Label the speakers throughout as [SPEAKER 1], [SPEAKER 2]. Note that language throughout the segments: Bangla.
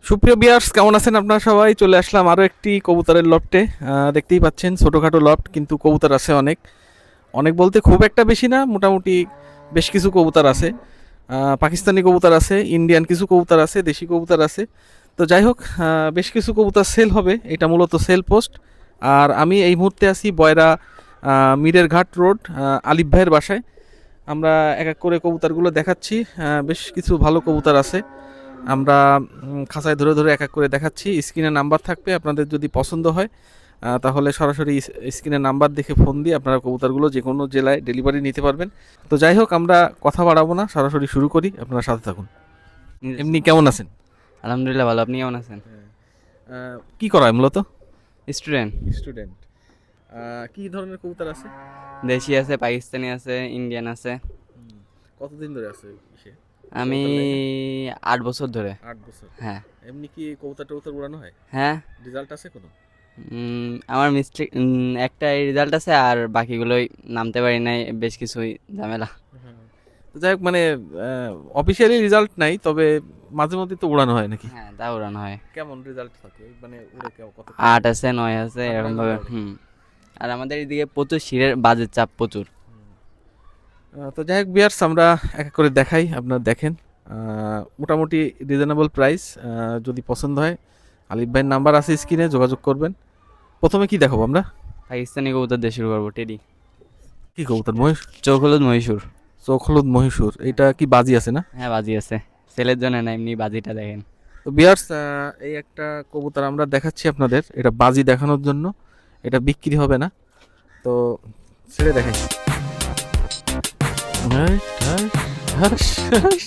[SPEAKER 1] সুপ্রিয় বিয়ার্স, কেমন আছেন আপনারা সবাই? চলে আসলাম আরও একটি কবুতরের লফটে। দেখতেই পাচ্ছেন ছোটোখাটো লফট, কিন্তু কবুতর আছে অনেক। অনেক বলতে খুব একটা বেশি না, মোটামুটি বেশ কিছু কবুতর আছে। পাকিস্তানি কবুতর আছে, ইন্ডিয়ান কিছু কবুতর আছে, দেশি কবুতর আছে। তো যাই হোক, বেশ কিছু কবুতর সেল হবে, এটা মূলত সেল পোস্ট। আর আমি এই মুহূর্তে আছি বয়রা মিরের ঘাট রোড, আলিফ ভাইয়ের বাসায়। আমরা এক এক করে কবুতরগুলো দেখাচ্ছি। বেশ কিছু ভালো কবুতর আছে। আমরা খাঁচায় ধরে ধরে এক এক করে দেখাচ্ছি। স্ক্রিনে নাম্বার থাকবে, আপনাদের যদি পছন্দ হয় তাহলে সরাসরি স্ক্রিনে নাম্বার দেখে ফোন দিয়ে আপনারা কবুতরগুলো যে কোনো জেলায় ডেলিভারি নিতে পারবেন। তো যাই হোক, আমরা কথা বাড়াবো না, সরাসরি শুরু করি, আপনারা সাথে থাকুন। এমনি কেমন আছেন?
[SPEAKER 2] আলহামদুলিল্লাহ ভালো। আপনি কেমন আছেন?
[SPEAKER 1] কি করা হয় মূলত?
[SPEAKER 2] স্টুডেন্ট।
[SPEAKER 1] স্টুডেন্ট। কি ধরনের কবুতর আছে?
[SPEAKER 2] দেশি আছে, পাকিস্তানি আছে, ইন্ডিয়ান আছে।
[SPEAKER 1] কতদিন ধরে আছে সে
[SPEAKER 2] আমি
[SPEAKER 1] কবুতর লাইনে?
[SPEAKER 2] 8 বছর ধরে।
[SPEAKER 1] 8 বছর।
[SPEAKER 2] হ্যাঁ।
[SPEAKER 1] এমনি কি কবুতর টবুতর উড়ানো হয়?
[SPEAKER 2] হ্যাঁ।
[SPEAKER 1] রেজাল্ট আছে কোনো?
[SPEAKER 2] আমার মিস্টেক, একটা রেজাল্ট আছে, আর বাকিগুলোই নামতে পারি নাই, বেশ কিছুই ঝামেলা।
[SPEAKER 1] তো যাই হোক, মানে অফিসিয়ালি রেজাল্ট নাই, তবে মাঝে মধ্যে তো উড়ানো হয় নাকি?
[SPEAKER 2] হ্যাঁ, তা উড়ানো হয়।
[SPEAKER 1] কেমন রেজাল্ট থাকে, মানে উড়ে কত?
[SPEAKER 2] 8 আছে, 9 আছে,
[SPEAKER 1] 8, 9
[SPEAKER 2] এরকম ভাবে।
[SPEAKER 1] ঘন্টা উড়ে।
[SPEAKER 2] আর আমাদের এদিকে প্রচুর শিরের বাজের চাপ প্রচুর।
[SPEAKER 1] তো যাই হোক বিয়ার্স, আমরা এক এক করে দেখাই, আপনারা দেখেন। মোটামুটি রিজনেবল প্রাইস। যদি পছন্দ হয়, আলিফ ভাইয়ের নাম্বার আছে স্ক্রিনে, যোগাযোগ করবেন। প্রথমে কি দেখাবো আমরা?
[SPEAKER 2] পাকিস্তানি কবুতর দিয়ে শুরু করবো। টেডি।
[SPEAKER 1] কি কবুতর? মহিষ?
[SPEAKER 2] চোখ হলুদ মহীশূর।
[SPEAKER 1] চোখ হলুদ মহীশূর, এটা কি বাজি আছে না?
[SPEAKER 2] হ্যাঁ, বাজি আছে। ছেলের জন্য না, এমনি বাজিটা দেখেন।
[SPEAKER 1] তো বিয়ার্স, এই একটা কবুতর আমরা দেখাচ্ছি আপনাদের, এটা বাজি দেখানোর জন্য, এটা বিক্রি হবে না। তো ছেড়ে দেখাই। হাস, হাস, হাস, হাস।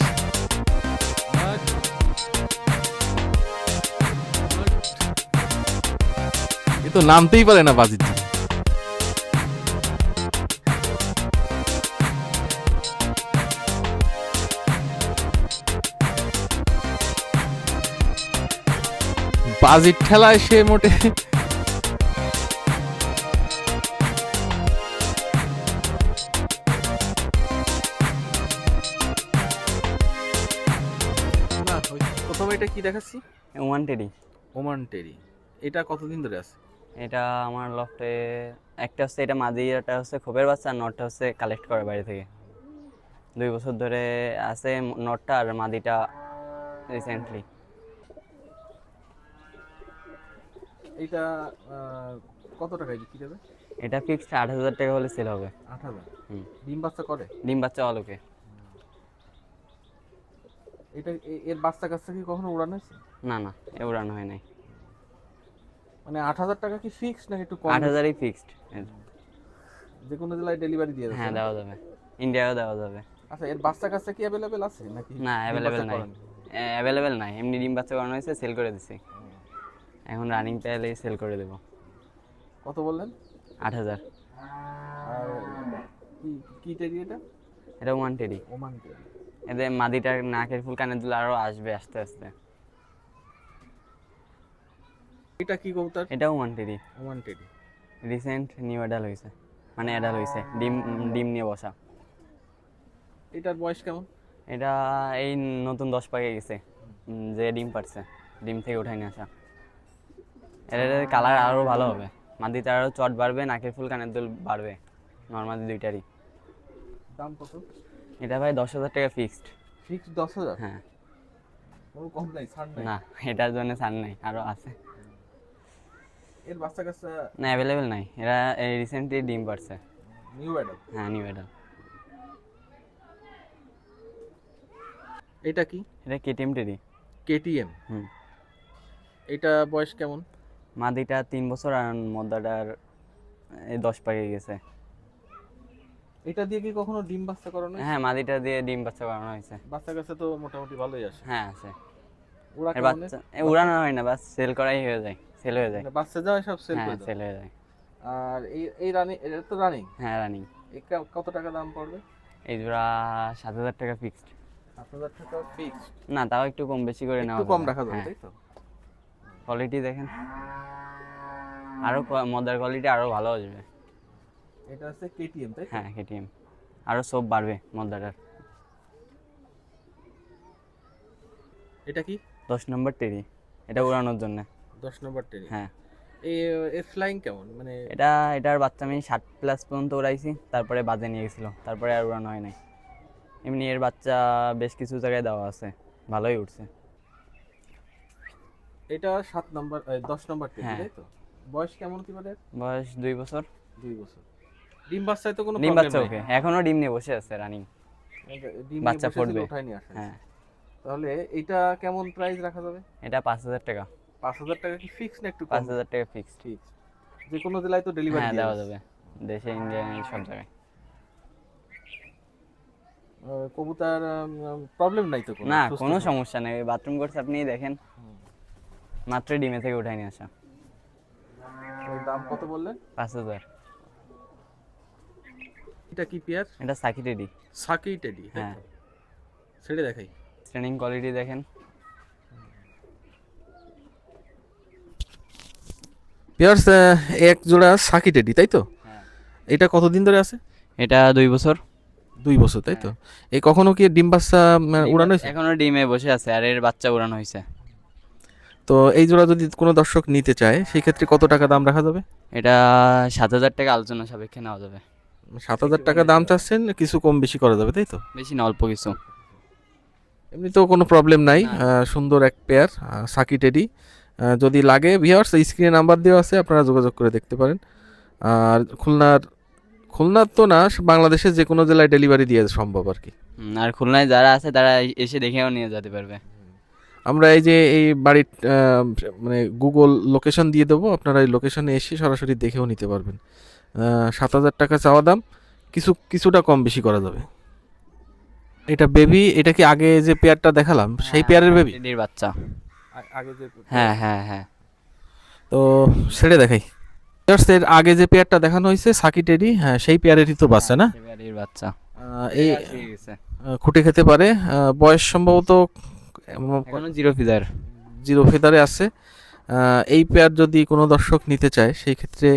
[SPEAKER 1] এ তো নামতেই পারে না বাজির দিকে। বাজির ঠেলায় সে মোটে না। প্রথমে এটা কি দেখাচ্ছি?
[SPEAKER 2] Oman teddy.
[SPEAKER 1] ওমান টেরি। এটা কতদিন ধরে আছে?
[SPEAKER 2] এটা আমার লফটে একটা হচ্ছে, এটা মাদি, এটা হচ্ছে খোপের বাচ্চা, আর নটটা হচ্ছে কালেক্ট করে বাড়ি থেকে। 2 বছর ধরে আছে নটটা, আর মাদিটা রিসেন্টলি।
[SPEAKER 1] এটা কত টাকায় বিক্রি যাবে?
[SPEAKER 2] এটা ফিক্সড 8,000 টাকা হলে সেল হবে।
[SPEAKER 1] 8,000।
[SPEAKER 2] হুম।
[SPEAKER 1] ডিম বাচ্চা করে?
[SPEAKER 2] ডিম বাচ্চা আলোকে।
[SPEAKER 1] এটা এর বাচ্চা কাচ্চা কি কখনো উড়ানো হয়েছে?
[SPEAKER 2] না না, এ উড়ানো হয় নাই।
[SPEAKER 1] মানে 8,000 টাকা কি ফিক্সড নাকি একটু কম বেশি?
[SPEAKER 2] 8,000ই ফিক্সড।
[SPEAKER 1] যে কোনো জেলায় ডেলিভারি দিয়ে
[SPEAKER 2] হ্যাঁ,
[SPEAKER 1] দেবে?
[SPEAKER 2] দেওয়া যাবে। ইন্ডিয়াও দেওয়া যাবে।
[SPEAKER 1] আচ্ছা, এর বাচ্চা কাচ্চা কি অ্যাভেলেবেল আছে নাকি?
[SPEAKER 2] না,
[SPEAKER 1] ডিম
[SPEAKER 2] অ্যাভেলেবেল
[SPEAKER 1] বাচ্চা
[SPEAKER 2] নাই।
[SPEAKER 1] করেন?
[SPEAKER 2] অ্যাভেলেবেল নাই, এমনি ডিম বাচ্চা করানো হয়েছে, সেল করে দিছি। এখন রানিং পেলে সেল করে দেবো।
[SPEAKER 1] কত বললেন?
[SPEAKER 2] 8,000।
[SPEAKER 1] আর কি কি টেরি এটা?
[SPEAKER 2] এটা ওমান টেডি।
[SPEAKER 1] ওমান টেরি।
[SPEAKER 2] এদের মাদিটার নাকের ফুল কানের দুল আরো আসবে আস্তে আস্তে।
[SPEAKER 1] এটা কি কবুতর?
[SPEAKER 2] এটাও ওমান টেডি।
[SPEAKER 1] ওমান টেরি।
[SPEAKER 2] রিসেন্ট নিউ অ্যাডাল হয়েছে, মানে অ্যাডাল হয়েছে, ডিম ডিম নিয়ে বসা।
[SPEAKER 1] এটার বয়স কেমন?
[SPEAKER 2] এটা এই নতুন 10 পাকে গেছে। যে ডিম পারছে, ডিম থেকে উঠাই নিয়ে আসা। এটার কালার আরও ভালো হবে, মাদিটা আরও চট বাড়বে, নাকের ফুল কানের দুল বাড়বে, নর্মালি দুইটারই।
[SPEAKER 1] দাম কত?
[SPEAKER 2] এটা ভাই 10,000 টাকা ফিক্সড।
[SPEAKER 1] ফিক্সড 10,000?
[SPEAKER 2] হ্যাঁ।
[SPEAKER 1] কোনো কম নাই, ছাড় নাই?
[SPEAKER 2] না, এটার জন্য ছাড় নাই, আরও আছে।
[SPEAKER 1] এর বাচ্চা কাচ্চা?
[SPEAKER 2] না, অ্যাভেলেবেল নাই, এরা রিসেন্টলি ডিম পারছে।
[SPEAKER 1] New adult?
[SPEAKER 2] হ্যাঁ, নিউ অ্যাডাল।
[SPEAKER 1] এটা কি?
[SPEAKER 2] এটা কেটিএম টেডি।
[SPEAKER 1] কেটিএম?
[SPEAKER 2] হুম।
[SPEAKER 1] এটা বয়স কেমন?
[SPEAKER 2] মাদিটা 3 বছর, আর মদ্দাটার 10 পাকে গেছে।
[SPEAKER 1] এটা দিয়ে কি কখনো ডিম বাচ্চা করানো হয়েছে?
[SPEAKER 2] হ্যাঁ, মাদিটা দিয়ে ডিম বাচ্চা করানো হয়েছে।
[SPEAKER 1] বাচ্চা কাচ্চা তো মোটামুটি ভালোই আসে।
[SPEAKER 2] হ্যাঁ, আছে।
[SPEAKER 1] ওরা
[SPEAKER 2] এর
[SPEAKER 1] কেমন?
[SPEAKER 2] বাচ্চা উড়ানো হয় না, বাস সেল করাই হয়ে যায়, সেল হয়ে যায়।
[SPEAKER 1] মানে বাচ্চা যায় সব সেল
[SPEAKER 2] হ্যাঁ,
[SPEAKER 1] করে দাও?
[SPEAKER 2] সেল হয়ে যায়।
[SPEAKER 1] আর এই এই রানিং, এটা তো রানিং।
[SPEAKER 2] হ্যাঁ, রানিং।
[SPEAKER 1] কত টাকা দাম পড়বে?
[SPEAKER 2] এই জোড়া 7,000 টাকা ফিক্সড।
[SPEAKER 1] 7,000 টাকা ফিক্সড?
[SPEAKER 2] না, তাও একটু কম বেশি করে নেওয়া
[SPEAKER 1] একটু কম
[SPEAKER 2] যাবে।
[SPEAKER 1] রাখা যাবে,
[SPEAKER 2] হ্যাঁ।
[SPEAKER 1] তাই তো?
[SPEAKER 2] কোয়ালিটি দেখেন, আরও মদার কোয়ালিটি আরও ভালো আসবে।
[SPEAKER 1] এটা হচ্ছে কেটিএম, তাই তো?
[SPEAKER 2] হ্যাঁ, কেটিএম। আরও সব বাড়বে মদাটার।
[SPEAKER 1] এটা কি?
[SPEAKER 2] 10 নম্বর টেরি। এটা উড়ানোর জন্য।
[SPEAKER 1] 10 নম্বর ট্রেনিং।
[SPEAKER 2] হ্যাঁ,
[SPEAKER 1] এই এর ফ্লাইং কেমন মানে?
[SPEAKER 2] এটার বাচ্চা আমি 60+ পর্যন্ত উড়াইছি, তারপরে বাজে নিয়ে গেছিলো, তারপরে আর উড়ানো হয় নাই। এমনি এর বাচ্চা বেশ কিছু জায়গায় দেওয়া আছে, ভালোই উঠছে।
[SPEAKER 1] এটা 7 নম্বর 10 নম্বর ট্রেনিং,
[SPEAKER 2] হ্যাঁ।
[SPEAKER 1] তাই তো? বয়স কেমন কি বলে?
[SPEAKER 2] বয়স 2 বছর।
[SPEAKER 1] 2 বছর। ডিম বাচ্চায় তো কোনো
[SPEAKER 2] ডিম
[SPEAKER 1] প্রবলেম
[SPEAKER 2] বাচ্চা
[SPEAKER 1] নাই?
[SPEAKER 2] ওকে, এখনো ডিম নিয়ে বসে আছে রানিং।
[SPEAKER 1] ডিম নিয়ে
[SPEAKER 2] বাচ্চা
[SPEAKER 1] বসে ছিল,
[SPEAKER 2] ফুটবে।
[SPEAKER 1] উঠায় নিয়ে আসেন।
[SPEAKER 2] হ্যাঁ,
[SPEAKER 1] তাহলে এটা কেমন প্রাইস রাখা যাবে?
[SPEAKER 2] এটা 5,000 টাকা।
[SPEAKER 1] 5,000 টাকা কি ফিক্স না একটু কম?
[SPEAKER 2] 5,000 টাকা ফিক্সড।
[SPEAKER 1] ফিক্স। যে কোনো জেলায় তো ডেলিভারি
[SPEAKER 2] হ্যাঁ,
[SPEAKER 1] দিয়ে
[SPEAKER 2] দেওয়া
[SPEAKER 1] দেবে।
[SPEAKER 2] যাবে, দেশে ইন্ডিয়ায় সব জায়গায়।
[SPEAKER 1] কবুতর প্রবলেম নাই তো কোনো?
[SPEAKER 2] না,
[SPEAKER 1] সুস্থ
[SPEAKER 2] কোনো
[SPEAKER 1] সবল?
[SPEAKER 2] সমস্যা নেই, বাথরুম করছে আপনি দেখেন, মাত্র ডিমে থেকে উঠাই নিয়ে আসা।
[SPEAKER 1] ওর দাম কত বললেন?
[SPEAKER 2] 5,000।
[SPEAKER 1] এটা কি পেয়ার?
[SPEAKER 2] এটা সাকি টেডি।
[SPEAKER 1] সাকি টেডি, তাই
[SPEAKER 2] হ্যাঁ,
[SPEAKER 1] তো? ছেড়ে দেখাই।
[SPEAKER 2] ট্রেনিং কোয়ালিটি দেখেন।
[SPEAKER 1] পেয়ার্স এক জোড়া সাকি টেডি, তাই তো?
[SPEAKER 2] হ্যাঁ,
[SPEAKER 1] এটা কতদিন ধরে আছে?
[SPEAKER 2] এটা 2 বছর।
[SPEAKER 1] 2 বছর, তাই তো? এই কখনো কি ডিম বাচ্চা উড়ানো হয়েছে?
[SPEAKER 2] এখনো ডিমে বসে আছে, আর এর বাচ্চা উড়ানো হয়েছে।
[SPEAKER 1] তো এই জোড়া যদি কোনো দর্শক নিতে চায় সেই ক্ষেত্রে কত টাকা দাম রাখা যাবে?
[SPEAKER 2] এটা 7,000 টাকা আলোচনা সাপেক্ষে নেওয়া যাবে।
[SPEAKER 1] 7,000 টাকা দাম চাচ্ছেন, কিছু কম বেশি করা যাবে, তাই তো?
[SPEAKER 2] বেশি না, অল্প কিছু।
[SPEAKER 1] এমনিতেও কোনো প্রবলেম নাই।
[SPEAKER 2] না।
[SPEAKER 1] সুন্দর এক পেয়ার সাকি টেডি। যদি লাগে ভিউয়ার্স, স্ক্রিনে নাম্বার দেওয়া আছে, আপনারা যোগাযোগ করে দেখতে পারেন। আর খুলনার তো না, বাংলাদেশের যে কোনো জেলায় ডেলিভারি দিয়ে সম্ভব আর কি।
[SPEAKER 2] আর খুলনায় যারা আছে তারা এসে দেখেও নিয়ে যেতে পারবে।
[SPEAKER 1] আমরা এই যে এই বাড়ির মানে গুগল লোকেশন দিয়ে দেবো, আপনারা এই লোকেশনে এসে সরাসরি দেখেও নিতে পারবেন। 7,000 টাকা চাওয়া দাম, কিছুটা কম বেশি করা যাবে। এটা বেবি, এটা কি আগে যে পেয়ারটা দেখালাম সেই পেয়ারের বেবি?
[SPEAKER 2] টেডির বাচ্চা।
[SPEAKER 1] আগে যে,
[SPEAKER 2] হ্যাঁ, হ্যাঁ, হ্যাঁ।
[SPEAKER 1] তো ছেড়ে দেখাই। Just এর আগে যে পেয়ারটা দেখানো হয়েছে সাকি টেডি, হ্যাঁ সেই পেয়ারেরই তো বাচ্চা না?
[SPEAKER 2] টেডির বাচ্চা।
[SPEAKER 1] এই
[SPEAKER 2] ঠিক আছে।
[SPEAKER 1] খুঁটে খেতে পারে। বয়স সম্ভবত
[SPEAKER 2] এখনো 0 ফিদার।
[SPEAKER 1] 0 ফেদারে আছে। এই পেয়ার যদি কোনো দর্শক নিতে চায় সেই ক্ষেত্রে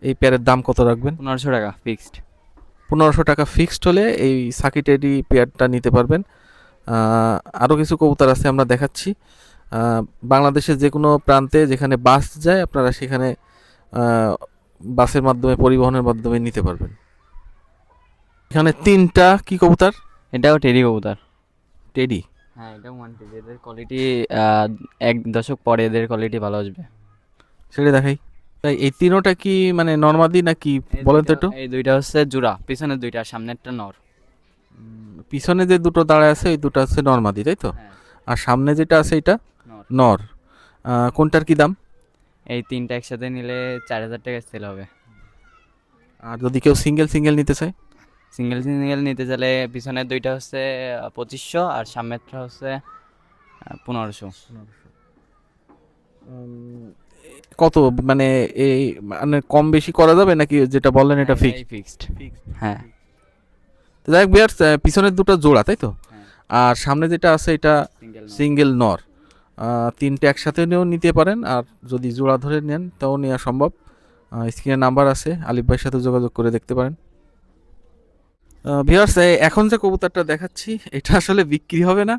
[SPEAKER 1] এই পেয়ারের দাম কত রাখবেন?
[SPEAKER 2] 1500 টাকা ফিক্সড।
[SPEAKER 1] 1500 টাকা ফিক্সড হলে এই সাকি টেডি পেয়ারটা নিতে পারবেন। আরও কিছু কবুতর আছে, আমরা দেখাচ্ছি। বাংলাদেশের যে কোনো প্রান্তে যেখানে বাস যায় আপনারা সেখানে বাসের মাধ্যমে, পরিবহনের মাধ্যমে নিতে পারবেন। এখানে 3টা কি কবুতর?
[SPEAKER 2] এটাও টেডি কবুতর।
[SPEAKER 1] টেডি।
[SPEAKER 2] হ্যাঁ, এটাও টেডি। এদের কোয়ালিটি 1 দশক পরে এদের কোয়ালিটি ভালো আসবে।
[SPEAKER 1] ছেড়ে দেখাই। তাই এই তিনোটা কি মানে নর্মাদি নাকি বলেন তো একটু?
[SPEAKER 2] এই দুইটা হচ্ছে জোড়া, পিছনের দুইটা, সামনেরটা নর।
[SPEAKER 1] পিছনে যে দুটো দাঁড়ায় আছে ওই দুটো আছে নর্মাদি, তাই তো?
[SPEAKER 2] হ্যাঁ,
[SPEAKER 1] আর সামনে যেটা আছে এটা
[SPEAKER 2] নর।
[SPEAKER 1] নর। কোনটার কি দাম?
[SPEAKER 2] এই তিনটা একসাথে নিলে 4,000 টাকা সেল হবে।
[SPEAKER 1] আর যদি কেউ সিঙ্গেল সিঙ্গেল নিতে চায়?
[SPEAKER 2] সিঙ্গেল সিঙ্গেল নিতে চাইলে পিছনের দুইটা হচ্ছে 2,500, আর সামনেরটা হচ্ছে 1,500।
[SPEAKER 1] কত মানে এই মানে কম বেশি করা যাবে নাকি যেটা বললেন এটা ফিক্স?
[SPEAKER 2] ফিক্সড। হ্যাঁ,
[SPEAKER 1] তো যাই হোক বিয়ার্স, পিছনের দুটো জোড়া, তাই তো?
[SPEAKER 2] হ্যাঁ।
[SPEAKER 1] আর সামনে যেটা আছে এটা সিঙ্গেল নর। 3টে একসাথে নিয়েও নিতে পারেন, আর যদি জোড়া ধরে নেন তাও নেওয়া সম্ভব। স্ক্রিনে নাম্বার আছে, আলিফ ভাইয়ের সাথে যোগাযোগ করে দেখতে পারেন। ভিউয়ার্স, এখন যে কবুতরটা দেখাচ্ছি এটা আসলে বিক্রি হবে না।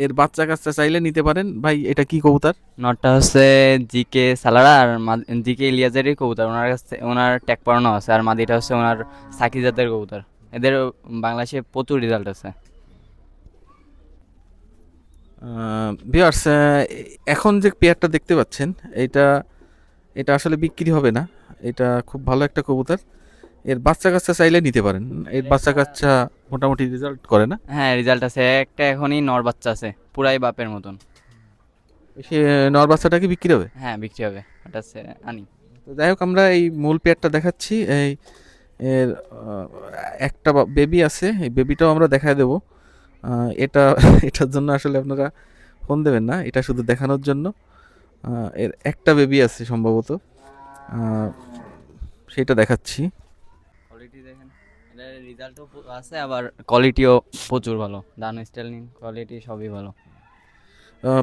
[SPEAKER 1] এর বাচ্চা কাচ্চা চাইলে নিতে পারেন। ভাই এটা কি কবুতর?
[SPEAKER 2] নটটা হচ্ছে জিকে সালারা, আর জিকে ইলিয়াজেরই কবুতর, ওনার কাছে ওনার ট্যাগ পড়ানো আছে। আর মাদিটা হচ্ছে ওনার সাকি জাতের কবুতর। এদের বাংলাদেশে প্রচুর রেজাল্ট আছে।
[SPEAKER 1] ভিউয়ার্স, এখন যে পেয়ারটা দেখতে পাচ্ছেন এটা এটা আসলে বিক্রি হবে না। এটা খুব ভালো একটা কবুতর। এর বাচ্চা কাচ্চা চাইলে নিতে পারেন। এর বাচ্চা কাচ্চা মোটামুটি রেজাল্ট করে না?
[SPEAKER 2] হ্যাঁ, রেজাল্ট আছে। একটা এখনই নর বাচ্চা আছে, পুরাই বাপের মতন।
[SPEAKER 1] সে নর বাচ্চাটা কি বিক্রি হবে?
[SPEAKER 2] হ্যাঁ, বিক্রি হবে, ওটা হচ্ছে আনি।
[SPEAKER 1] তো যাই হোক, আমরা এই মূল পেয়ারটা দেখাচ্ছি। এই এর একটা বেবি আছে, এই বেবিটাও আমরা দেখায় দেবো। এটা এটার জন্য আসলে আপনারা ফোন দেবেন না, এটা শুধু দেখানোর জন্য। এর একটা বেবি আছে সম্ভবত, সেটা দেখাচ্ছি।
[SPEAKER 2] কোয়ালিটি দেখেন, এটার রেজাল্টও আছে, আবার কোয়ালিটিও প্রচুর ভালো। ডান স্টাইলিং কোয়ালিটি সবই ভালো।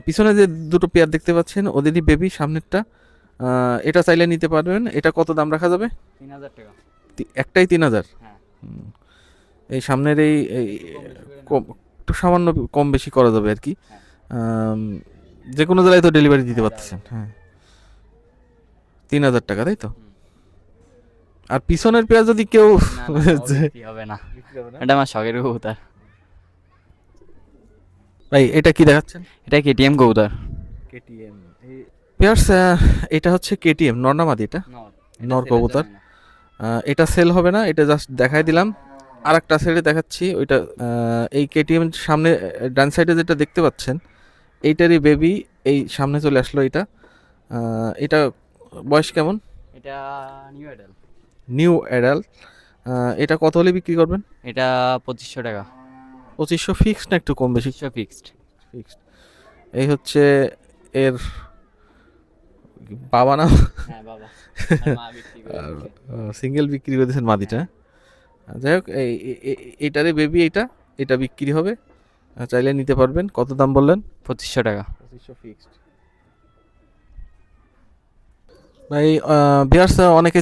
[SPEAKER 1] পিছনে যে দুটো পেয়ার দেখতে পাচ্ছেন ওদেরই বেবি, সামনেরটা। এটা চাইলে নিতে পারবেন। এটা কত দাম রাখা যাবে?
[SPEAKER 2] 3,000 টাকা।
[SPEAKER 1] একটাই 3,000?
[SPEAKER 2] হ্যাঁ।
[SPEAKER 1] এই সামনের এই কম, একটু সামান্য কম বেশি করা যাবে আর কি।
[SPEAKER 2] হ্যাঁ।
[SPEAKER 1] যে কোনো জেলায় তো ডেলিভারি দিতে
[SPEAKER 2] হ্যাঁ,
[SPEAKER 1] পারতেছেন। হ্যাঁ, 3,000 টাকা, তাই তো? আর পিছনের পেঁয়াজ যদি কেউ
[SPEAKER 2] না না ও বিক্রি হবে না, এটা আমার শখের কবুতর।
[SPEAKER 1] ভাই এটা কি দেখাচ্ছেন?
[SPEAKER 2] এটা কেটিএম কবুতর।
[SPEAKER 1] কেটিএম পেয়ার্স, এটা হচ্ছে কেটিএম নর না মাদি? এটা নর কবুতর। এটা সেল হবে না, এটা জাস্ট দেখাই দিলাম। আর একটা সাইডে দেখাচ্ছি ওইটা, এই কেটিএম সামনে ডান সাইডে যেটা দেখতে পাচ্ছেন এইটারই বেবি এই সামনে চলে আসলো। এটা বয়স কেমন?
[SPEAKER 2] এটা নিউ অ্যাডাল।
[SPEAKER 1] New adult. এটা কত হলে বিক্রি করবেন?
[SPEAKER 2] এটা 2500 টাকা।
[SPEAKER 1] 2500 ফিক্সড না একটু কম বেশি?
[SPEAKER 2] 2500 ফিক্সড।
[SPEAKER 1] ফিক্সড। এই হচ্ছে এর বাবা নাম।
[SPEAKER 2] হ্যাঁ বাবা, মা বিক্রি করে
[SPEAKER 1] আর
[SPEAKER 2] দিয়েছে।
[SPEAKER 1] সিঙ্গেল বিক্রি করে দিয়েছেন মাদিটা। যাই হোক, এইটারে বেবি এটা বিক্রি হবে, চাইলে নিতে পারবেন। কত দাম বললেন?
[SPEAKER 2] 2500 টাকা।
[SPEAKER 1] 2500 ফিক্সড। ভাই বিয়ার্স, অনেকে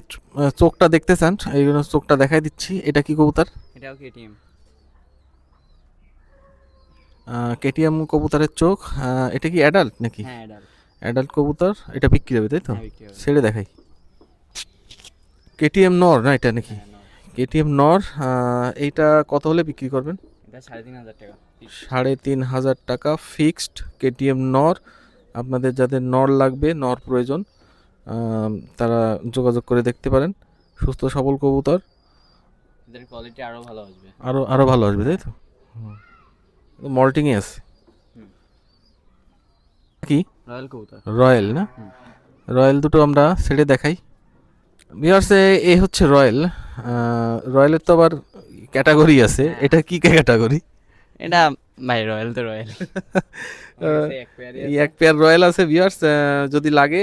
[SPEAKER 1] চোখটা দেখতে চান, এই জন্য চোখটা দেখাই দিচ্ছি। এটা কি কবুতর?
[SPEAKER 2] এটাও কেটিএম।
[SPEAKER 1] কেটিএম কবুতরের চোখ। এটা কি অ্যাডাল্ট নাকি?
[SPEAKER 2] হ্যাঁ অ্যাডাল।
[SPEAKER 1] অ্যাডাল্ট কবুতর, এটা বিক্রি হবে তাই তো?
[SPEAKER 2] হ্যাঁ বিক্রি হবে।
[SPEAKER 1] ছেড়ে দেখাই। কেটিএম নর না এটা নাকি?
[SPEAKER 2] হ্যাঁ নর।
[SPEAKER 1] কেটিএম নর। এইটা কত হলে বিক্রি করবেন?
[SPEAKER 2] এটা 3500 টাকা fixed।
[SPEAKER 1] 3,500 টাকা ফিক্সড। কেটিএম নর। আপনাদের যাদের নর লাগবে, নর প্রয়োজন, তারা যোগাযোগ করে দেখতে পারেন। সুস্থ সবল কবুতর,
[SPEAKER 2] এদের কোয়ালিটি আরো ভালো আসবে।
[SPEAKER 1] আরও ভালো আসবে তাই তো? মল্টিংয়ে আছে
[SPEAKER 2] হুম।
[SPEAKER 1] কি?
[SPEAKER 2] রয়্যাল কবুতর।
[SPEAKER 1] রয়্যাল না?
[SPEAKER 2] হুম।
[SPEAKER 1] রয়্যাল দুটো আমরা ছেড়ে দেখাই। ভিউয়ার্স, এ হচ্ছে রয়্যাল। রয়্যালের তো আবার ক্যাটাগরি আছে,
[SPEAKER 2] হ্যাঁ।
[SPEAKER 1] এটা কি ক্যাটাগরি?
[SPEAKER 2] এটা ভাই রয়্যাল তো রয়্যাল।
[SPEAKER 1] এই এক পেয়ার রয়্যাল আছে ভিউয়ার্স, যদি লাগে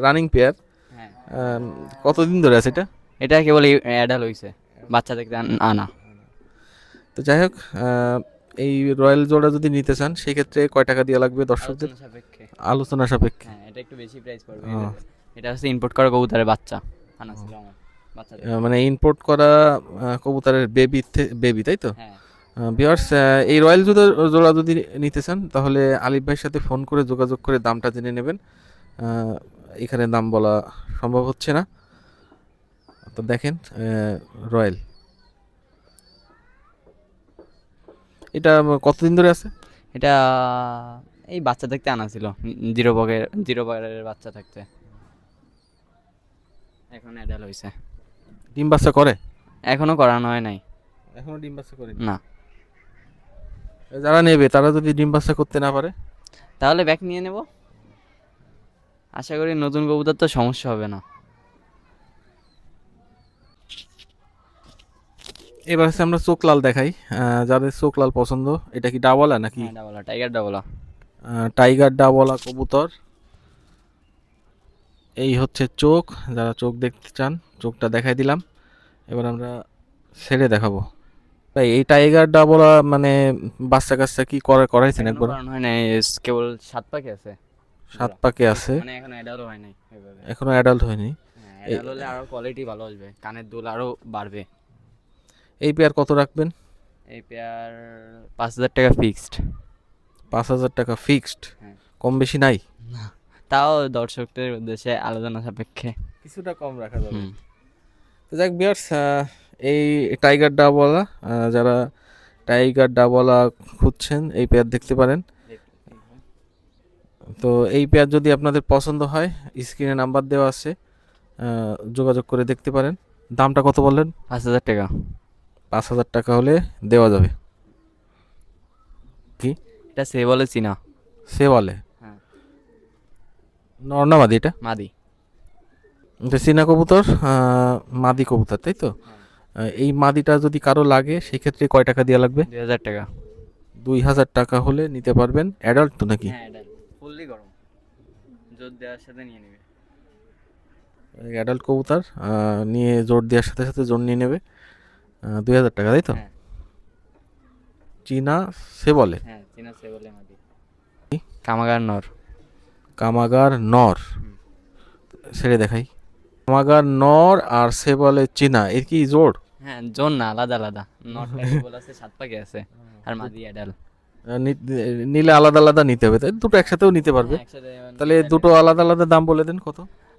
[SPEAKER 1] রানিং পেয়ার।
[SPEAKER 2] হ্যাঁ
[SPEAKER 1] কতদিন ধরে আছে এটা?
[SPEAKER 2] এটা কেবল অ্যাডাল হইছে, বাচ্চা দেখতে আনা।
[SPEAKER 1] তো যাই হোক, এই রয়্যাল জোড়া যদি নিতে চান সেক্ষেত্রে কয় টাকা দেওয়া লাগবে দর্শকদের?
[SPEAKER 2] আলোচনা সাপেক্ষে।
[SPEAKER 1] আলোচনা সাপেক্ষে।
[SPEAKER 2] হ্যাঁ এটা একটু বেশি প্রাইস পড়বে।
[SPEAKER 1] ও।
[SPEAKER 2] এটা হচ্ছে ইম্পোর্ট করা কবুতরের বাচ্চা আনা ছিল আমার, বাচ্চা দেখতে।
[SPEAKER 1] মানে ইম্পোর্ট করা কবুতরের বেবি তাই তো?
[SPEAKER 2] হ্যাঁ
[SPEAKER 1] ভিউয়ার্স, এই রয়্যাল জোড়া যদি নিতে চান তাহলে আলিফ ভাইয়ের সাথে ফোন করে যোগাযোগ করে দামটা জেনে নেবেন। এখানে দাম বলা সম্ভব হচ্ছে না। তো দেখেন, রয়্যাল এটা কতদিন ধরে আছে?
[SPEAKER 2] এটা এই বাচ্চা দেখতে আনা ছিল, জিরো বগের বাচ্চা থাকতে। এখন অ্যাডাল হইছে।
[SPEAKER 1] ডিম বাচ্চা করে?
[SPEAKER 2] এখনো করানো হয় নাই।
[SPEAKER 1] এখনো ডিম বাচ্চা করে
[SPEAKER 2] না।
[SPEAKER 1] যারা নেবে তারা যদি ডিম বাচ্চা করতে না পারে?
[SPEAKER 2] তাহলে ব্যাক নিয়ে নেব। আশা করি নতুন কবুতর তো সমস্যা হবে না।
[SPEAKER 1] এবার হচ্ছে আমরা চোখ লাল দেখাই। যাদের চোখ লাল পছন্দ, এটা কি ডাবলা নাকি?
[SPEAKER 2] হ্যাঁ ডাবলা, টাইগার ডাবলা।
[SPEAKER 1] টাইগার ডাবলা কবুতর। এই হচ্ছে চোখ, যারা চোখ দেখতে চান চোখটা দেখাই দিলাম। এবার আমরা ছেড়ে দেখাবো। তাই এই টাইগার ডাবলা মানে বাচ্চা কাচ্চা কি করাইছেন
[SPEAKER 2] এখনো
[SPEAKER 1] একবার?
[SPEAKER 2] করানো হয় নাই, কেবল 7 পাখি আছে।
[SPEAKER 1] 7 পাকে আছে,
[SPEAKER 2] মানে এখন অ্যাডালও হয় নাই ওইভাবে।
[SPEAKER 1] এখনো অ্যাডাল্ট হয়নি।
[SPEAKER 2] হ্যাঁ অ্যাডাল হলে আরো কোয়ালিটি ভালো আসবে, কানের দুল আরো বাড়বে।
[SPEAKER 1] এই পেয়ার কত রাখবেন?
[SPEAKER 2] এই পেয়ার 5000 টাকা ফিক্সড।
[SPEAKER 1] 5,000 টাকা ফিক্সড।
[SPEAKER 2] হ্যাঁ।
[SPEAKER 1] কম বেশি নাই?
[SPEAKER 2] তাও দর্শকদের উদ্দেশ্যে আলোচনা সাপেক্ষে
[SPEAKER 1] কিছুটা কম রাখা যাবে।
[SPEAKER 2] হুম।
[SPEAKER 1] তো যাক ভিউয়ার্স, এই টাইগার ডাবলা, যারা টাইগার ডাবলা খুঁজছেন এই পেয়ার দেখতে পারেন। তো এই পেয়ার যদি আপনাদের পছন্দ হয় স্ক্রিনে নাম্বার দেওয়া আছে, যোগাযোগ করে দেখতে পারেন। দামটা কত বললেন?
[SPEAKER 2] 5000 টাকা।
[SPEAKER 1] 5,000 টাকা হলে দেওয়া যাবে। কি
[SPEAKER 2] এটা সে বলে চিনা।
[SPEAKER 1] সে বলে?
[SPEAKER 2] হ্যাঁ
[SPEAKER 1] নর না মাদি এটা?
[SPEAKER 2] মাদি।
[SPEAKER 1] এটা চীনা কবুতর, মাদি কবুতর তাই তো? এই মাদিটা যদি কারো লাগে সেক্ষেত্রে কয় টাকা দেওয়া লাগবে?
[SPEAKER 2] 2000 টাকা।
[SPEAKER 1] 2,000 টাকা হলে নিতে পারবেন। অ্যাডাল্ট তো নাকি?
[SPEAKER 2] হ্যাঁ অ্যাডাল্ট, ফুললি গরম, জোর দেওয়ার সাথে নিয়ে নেবে।
[SPEAKER 1] অ্যাডাল্ট কবুতর নিয়ে জোর দেওয়ার সাথে সাথে জোর নিয়ে নেবে। 2,000 টাকা তাই তো?
[SPEAKER 2] হ্যাঁ
[SPEAKER 1] চীনা সে বলে?
[SPEAKER 2] হ্যাঁ চিনা সে বলে মাদি। কামাগার নর।
[SPEAKER 1] কামাগার নর।
[SPEAKER 2] হুম।
[SPEAKER 1] ছেড়ে দেখাই। কামাগার নর আর সে বলে চীনা, এর কি জোড়?
[SPEAKER 2] হ্যাঁ জোর না, আলাদা আলাদা। নরটা কেবল আছে 7 পাখি আছে, আর মাদি অ্যাডাল।
[SPEAKER 1] নিলে আলাদা আলাদা নিতে হবে, তাই দুটো একসাথেও নিতে পারবে। তাহলে দুটো আলাদা আলাদা দাম বলে দেন কত।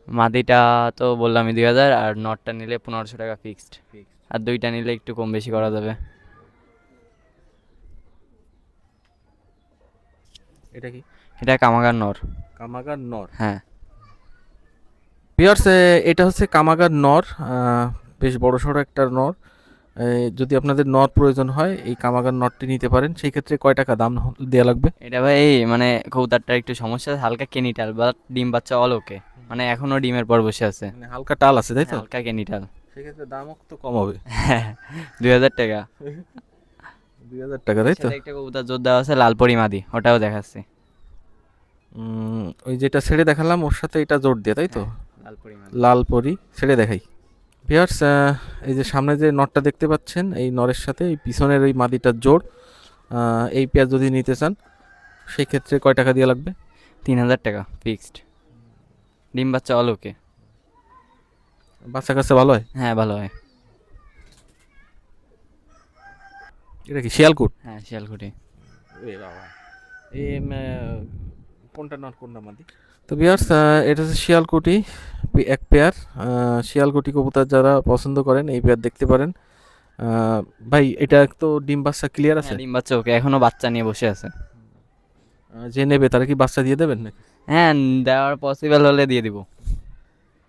[SPEAKER 2] মাদিটা তো বললামই 2000, আর নটটা নিলে 1500 টাকা ফিক্সড, আর দুইটা নিলে একটু কম বেশি করা যাবে।
[SPEAKER 1] এটা কি?
[SPEAKER 2] এটা কামাগার নর।
[SPEAKER 1] কামাগার নর।
[SPEAKER 2] হ্যাঁ,
[SPEAKER 1] ভিউয়ার্স, এটা হচ্ছে কামাগার নর, বেশ বড় সড়ো একটা নর। যদি আপনাদের নর প্রয়োজন হয় এই কামাগার নরটি নিতে পারেন। সেই ক্ষেত্রে কয় টাকা দাম দেওয়া লাগবে?
[SPEAKER 2] এটা ভাই মানে কবুতরটার একটু সমস্যা আছে, হালকা কেনিটাল, বা ডিম বাচ্চা অল ওকে, মানে এখনো ডিমের পর বসে আছে।
[SPEAKER 1] মানে হালকা টাল আছে তাই তো?
[SPEAKER 2] হালকা কেনিটাল।
[SPEAKER 1] সেক্ষেত্রে দামও তো কম হবে।
[SPEAKER 2] হ্যাঁ, 2000 টাকা।
[SPEAKER 1] 2000 টাকা তাই তো?
[SPEAKER 2] সাথে একটা কবুতর জোর দেওয়া আছে লালপরি মাদি, ওটাও দেখাচ্ছি।
[SPEAKER 1] ওই যেটা ছেড়ে দেখালাম ওর সাথে এটা জোর দিয়ে তাই তো?
[SPEAKER 2] হ্যাঁ, লালপরি মাদি।
[SPEAKER 1] লাল পরি ছেড়ে দেখাই। ভিউয়ার্স, এই যে সামনে যে নটটা দেখতে পাচ্ছেন এই নরের সাথে এই পিছনের এই মাদিটার জোড়, এই পেঁয়াজ যদি নিতে চান সেই ক্ষেত্রে কয় টাকা দিয়ে লাগবে?
[SPEAKER 2] 3000 টাকা ফিক্সড, ডিম বাচ্চা অল ওকে।
[SPEAKER 1] বাচ্চা কাছে ভালো হয়?
[SPEAKER 2] হ্যাঁ, ভালো হয়।
[SPEAKER 1] এটা কি শিয়ালকুট?
[SPEAKER 2] হ্যাঁ, শিয়ালকুটি।
[SPEAKER 1] এই কোনটা নট কোনটা মাদি? তো ভিউয়ার্স, এটা হচ্ছে শিয়ালকুটি এক পেয়ার। শিয়ালকুটি কবুতর যারা পছন্দ করেন এই পেয়ার দেখতে পারেন। ভাই এটা তো ডিম বাচ্চা ক্লিয়ার আছে?
[SPEAKER 2] হ্যাঁ, ডিম বাচ্চা ওকে, এখনো বাচ্চা নিয়ে বসে আছে।
[SPEAKER 1] যে নেবে তারা কি বাচ্চা দিয়ে দেবেন নাকি?
[SPEAKER 2] হ্যাঁ, দেওয়ার পসিবল হলে দিয়ে দিব।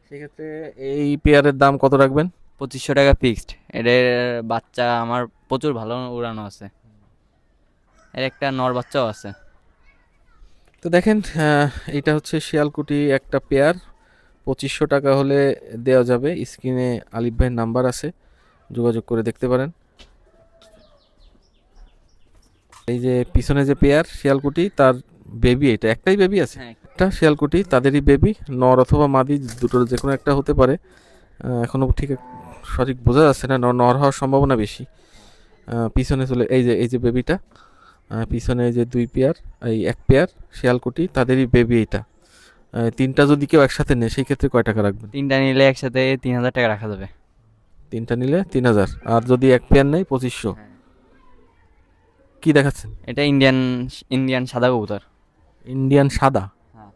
[SPEAKER 1] সেক্ষেত্রে এই পেয়ারের দাম কত রাখবেন?
[SPEAKER 2] 2500 টাকা ফিক্সড। এদের বাচ্চা আমার প্রচুর ভালো উড়ানো আছে, এর একটা নর বাচ্চাও আছে।
[SPEAKER 1] তো দেখেন, এটা হচ্ছে শিয়ালকুটি একটা পেয়ার, 2500 টাকা হলে দেওয়া যাবে। স্ক্রিনে আলিফ ভাইয়ের নাম্বার আছে, যোগাযোগ করে দেখতে পারেন। এই যে পিছনে যে পেয়ার শিয়ালকুটি তার বেবি, এটা একটাই বেবি আছে।
[SPEAKER 2] হ্যাঁ,
[SPEAKER 1] একটা শিয়ালকুটি তাদেরই বেবি, নর অথবা মাদি দুটোর যে কোনো একটা হতে পারে। এখনো ঠিক সঠিক বোঝা যাচ্ছে না, নর হওয়ার সম্ভাবনা বেশি। পিছনে চলে এই যে বেবিটা, পিছনে এই যে দুই পেয়ার, এই এক পেয়ার শিয়ালকুটি তাদেরই বেবি এটা। তিনটা যদি কেউ একসাথে নেয় সেই ক্ষেত্রে কয় টাকা রাখবেন?
[SPEAKER 2] তিনটা নিলে একসাথে 3000 টাকা রাখা যাবে।
[SPEAKER 1] তিনটা নিলে 3000, আর যদি এক পেয়ার নেয় 2500।
[SPEAKER 2] হ্যাঁ।
[SPEAKER 1] কি দেখাচ্ছেন?
[SPEAKER 2] এটা ইন্ডিয়ান, ইন্ডিয়ান সাদা কবুতর।
[SPEAKER 1] ইন্ডিয়ান সাদা?
[SPEAKER 2] হ্যাঁ।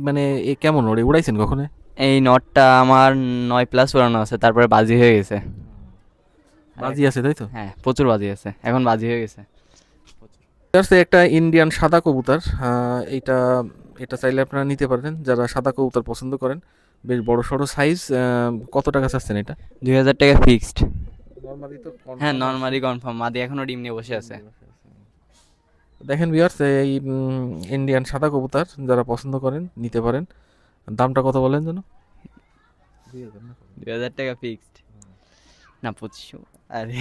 [SPEAKER 1] মানে এ কেমন ওরে উড়াইছেন কখনো?
[SPEAKER 2] এই নটটা আমার 9+ উড়ানো আছে, তারপরে বাজি হয়ে গেছে।
[SPEAKER 1] বাজি আছে তাই তো?
[SPEAKER 2] হ্যাঁ, প্রচুর বাজি আছে, এখন বাজি হয়ে গেছে।
[SPEAKER 1] জাস্ট একটা ইন্ডিয়ান সাদা কবুতর, এটা এটা চাইলে আপনারা নিতে পারেন যারা সাদা কবুতর পছন্দ করেন। বেশ বড় সড়ো সাইজ। কত টাকা চাচ্ছেন এটা?
[SPEAKER 2] 2000 টাকা ফিক্সড।
[SPEAKER 1] নরমালি তো
[SPEAKER 2] হ্যাঁ, নর্মালি কনফার্ম, মাদি এখনো ডিম নিয়ে বসে আছে।
[SPEAKER 1] দেখেন ভিউয়ার্স, এই ইন্ডিয়ান সাদা কবুতর যারা পছন্দ করেন নিতে পারেন। দামটা কত বলেন যেন?
[SPEAKER 2] 2000 টাকা ফিক্সড না, 2500। আরে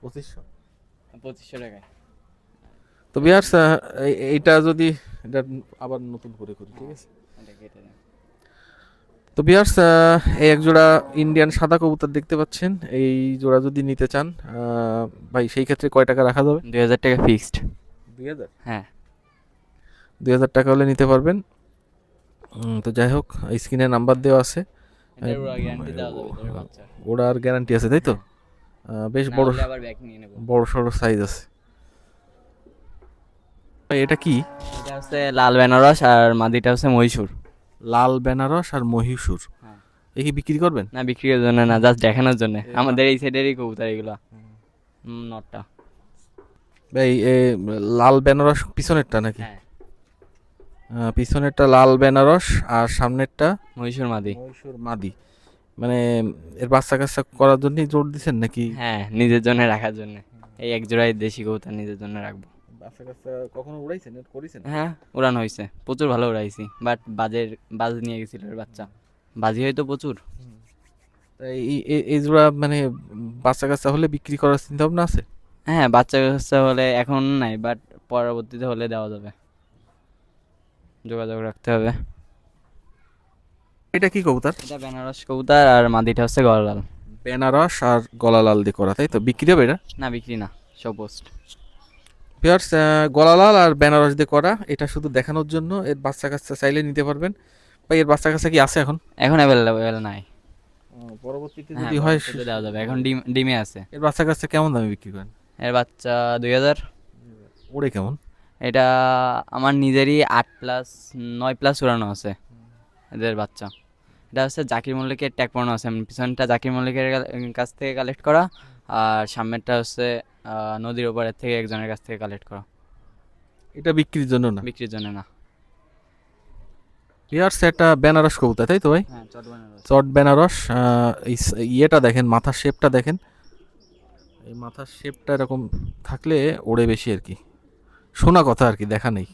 [SPEAKER 1] 2500?
[SPEAKER 2] 2500 টাকায়।
[SPEAKER 1] তো ভিউয়ার্স, এইটা যদি এটা আবার নতুন করে করি, ঠিক আছে?
[SPEAKER 2] এটা কেটে দেন।
[SPEAKER 1] তো ভিউয়ার্স, এই এক জোড়া ইন্ডিয়ান সাদা কবুতর দেখতে পাচ্ছেন, এই জোড়া যদি নিতে চান ভাই সেই ক্ষেত্রে কয় টাকা রাখা যাবে?
[SPEAKER 2] 2000 টাকা ফিক্সড।
[SPEAKER 1] 2000?
[SPEAKER 2] হ্যাঁ।
[SPEAKER 1] 2000 টাকা হলে নিতে পারবেন। তো যাই হোক, স্ক্রিনে নাম্বার দেওয়া আছে।
[SPEAKER 2] এটার ওরা গ্যারান্টি দেওয়া যাবে তোর বাচ্চা।
[SPEAKER 1] ওড়ার গ্যারান্টি আছে তাই তো? বেশ
[SPEAKER 2] না
[SPEAKER 1] বড়
[SPEAKER 2] হলে আবার ব্যাক নিয়ে নেব।
[SPEAKER 1] বড় সড়ো সাইজ আছে। ভাই, এটা কি?
[SPEAKER 2] এটা হচ্ছে লাল বেনারস, আর মাদিটা হচ্ছে মহীশূর।
[SPEAKER 1] লাল বেনারস আর মহীশূর?
[SPEAKER 2] হ্যাঁ।
[SPEAKER 1] এ কি বিক্রি করবেন?
[SPEAKER 2] না, বিক্রির জন্য না, জাস্ট দেখানোর জন্য। আমাদের এই সাইডেরই কবুতর এগুলো। নটটা।
[SPEAKER 1] ভাই লাল বেনারস পিছনেরটা নাকি?
[SPEAKER 2] হ্যাঁ,
[SPEAKER 1] পিছনেরটা লাল বেনারস আর সামনেরটা
[SPEAKER 2] মহীশূর মাদি।
[SPEAKER 1] মহীশূর মাদি। মানে এর বাচ্চা কাচ্চা করার জন্যই জোর দিচ্ছেন নাকি?
[SPEAKER 2] হ্যাঁ, নিজের জন্য রাখার জন্য। এই এক জোড়াই দেশি কবুতর নিজের জন্য রাখবো।
[SPEAKER 1] বাচ্চা কাচ্চা কখনো উড়াইছেন, করেছেন?
[SPEAKER 2] হ্যাঁ, উড়ানো হয়েছে, প্রচুর ভালো উড়াইছি, বাট বাজ নিয়ে গেছিল এর বাচ্চা। বাজি হয়তো প্রচুর।
[SPEAKER 1] তা এই জোড়া মানে বাচ্চা কাচ্চা হলে বিক্রি করার চিন্তা ভাবনা আছে?
[SPEAKER 2] হ্যাঁ, বাচ্চা কাচ্চা হলে এখন নাই, বাট পরবর্তীতে হলে দেওয়া যাবে, যোগাযোগ রাখতে হবে।
[SPEAKER 1] এটা কি কবুতর?
[SPEAKER 2] এটা বেনারস কবুতর, আর মাদিটা হচ্ছে গলালাল।
[SPEAKER 1] বেনারস আর গলা লাল দিয়ে করা তাই তো? বিক্রি হবে এটা?
[SPEAKER 2] না, বিক্রি না, শো পোস্ট।
[SPEAKER 1] ভিউয়ার্স, গলা লাল আর বেনারস দিয়ে করা, এটা শুধু দেখানোর জন্য। এর বাচ্চা কাচ্চা চাইলে নিতে পারবেন। ভাই এর বাচ্চা কাচ্চা কি আছে এখন?
[SPEAKER 2] এখন অ্যাভেলেবেল নাই।
[SPEAKER 1] পরবর্তীতে
[SPEAKER 2] হ্যাঁ,
[SPEAKER 1] যদি হয়
[SPEAKER 2] পরবর্তীতে দেওয়া যাবে, এখন ডিমে আছে।
[SPEAKER 1] এর বাচ্চা কাচ্চা কেমন দামে বিক্রি করেন?
[SPEAKER 2] এর বাচ্চা 2000।
[SPEAKER 1] ওড়ে কেমন?
[SPEAKER 2] এটা আমার নিজেরই 8+, 9+ উড়ানো আছে এদের বাচ্চা। এটা হচ্ছে জাকির মল্লিকের ট্যাগ পড়ানো আছে, পিছনটা জাকির মল্লিকের কাছ থেকে কালেক্ট করা, আর সামনেরটা হচ্ছে নদীর ওপারের থেকে একজনের কাছ থেকে কালেক্ট করা।
[SPEAKER 1] এটা বিক্রির জন্য না,
[SPEAKER 2] বিক্রির জন্য না।
[SPEAKER 1] ইয়ার্স একটা বেনারস কবুতর, তাই তো ভাই?
[SPEAKER 2] হ্যাঁ, চট বানানো আছে।
[SPEAKER 1] চট বেনারস। ইয়েটা দেখেন, মাথার শেপটা দেখেন, এই মাথার শেপটা এরকম থাকলে ওড়ে বেশি আর কি, শোনা কথা আর কি, দেখা নেই।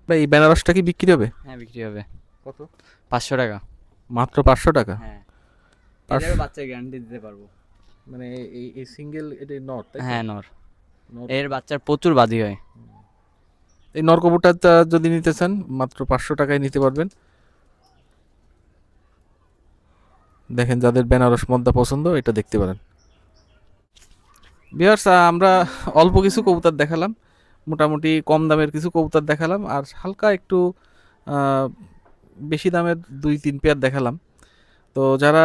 [SPEAKER 1] ভাই এই বেনারসটা কি বিক্রি হবে?
[SPEAKER 2] হ্যাঁ, বিক্রি হবে।
[SPEAKER 1] কত?
[SPEAKER 2] 500 টাকা।
[SPEAKER 1] মাত্র 500 টাকা?
[SPEAKER 2] হ্যাঁ,
[SPEAKER 1] পাঁচশো-
[SPEAKER 2] এটারও বাচ্চা গ্যারান্টি দিতে পারবো।
[SPEAKER 1] মানে এই সিঙ্গেল এটা নর, তাই তো?
[SPEAKER 2] হ্যাঁ, নর।
[SPEAKER 1] নর।
[SPEAKER 2] এর বাচ্চার প্রচুর বাজি হয়।
[SPEAKER 1] এই নর কবুতরটা যদি নিতে চান মাত্র 500 টাকায় নিতে পারবেন। দেখেন, যাদের বেনারস মদ্দা পছন্দ এটা দেখতে পারেন। বিয়ার্স, আমরা অল্প কিছু কবুতর দেখালাম, মোটামুটি কম দামের কিছু কবুতর দেখালাম, আর হালকা একটু আহ, বেশি দামের 2-3 পেয়ার দেখালাম। তো যারা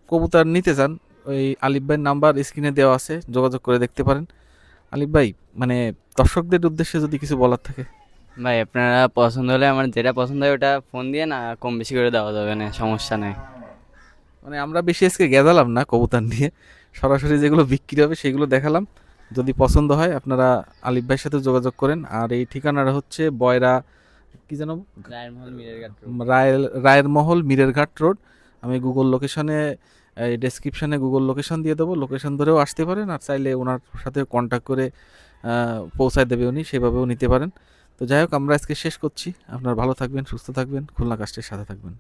[SPEAKER 1] কবুতর নিতে চান, ওই আলিফ ভাইয়ের নাম্বার স্ক্রিনে দেওয়া আছে, যোগাযোগ করে দেখতে পারেন। আলিফ ভাই, মানে দর্শকদের উদ্দেশ্যে যদি কিছু বলার থাকে।
[SPEAKER 2] ভাই, আপনারা পছন্দ হলে আমার যেটা পছন্দ হয় ওটা ফোন দিয়ে না কম বেশি করে দেওয়া যাবে না, সমস্যা নেই।
[SPEAKER 1] মানে আমরা বেশি আজকে গেঁজালাম না কবুতর নিয়ে, সরাসরি যেগুলো বিক্রি হবে সেগুলো দেখালাম। যদি পছন্দ হয় আপনারা আলিফ ভাইয়ের সাথে যোগাযোগ করেন। আর এই ঠিকানাটা হচ্ছে বয়রা, কি যেন,
[SPEAKER 2] রায়ের মহল মিরেরঘাট রোড।
[SPEAKER 1] রায়ের মহল মিরেরঘাট রোড। আমি গুগল লোকেশনে, এই ডেসক্রিপশনে গুগল লোকেশন দিয়ে দেবো, লোকেশন ধরেও আসতে পারেন, আর চাইলে ওনার সাথে কন্ট্যাক্ট করে পৌঁছায় দেবে উনি, সেভাবেও নিতে পারেন। তো যাই হোক, আমরা আজকে শেষ করছি। আপনারা ভালো থাকবেন, সুস্থ থাকবেন, খুলনা কাস্টের সাথে থাকবেন।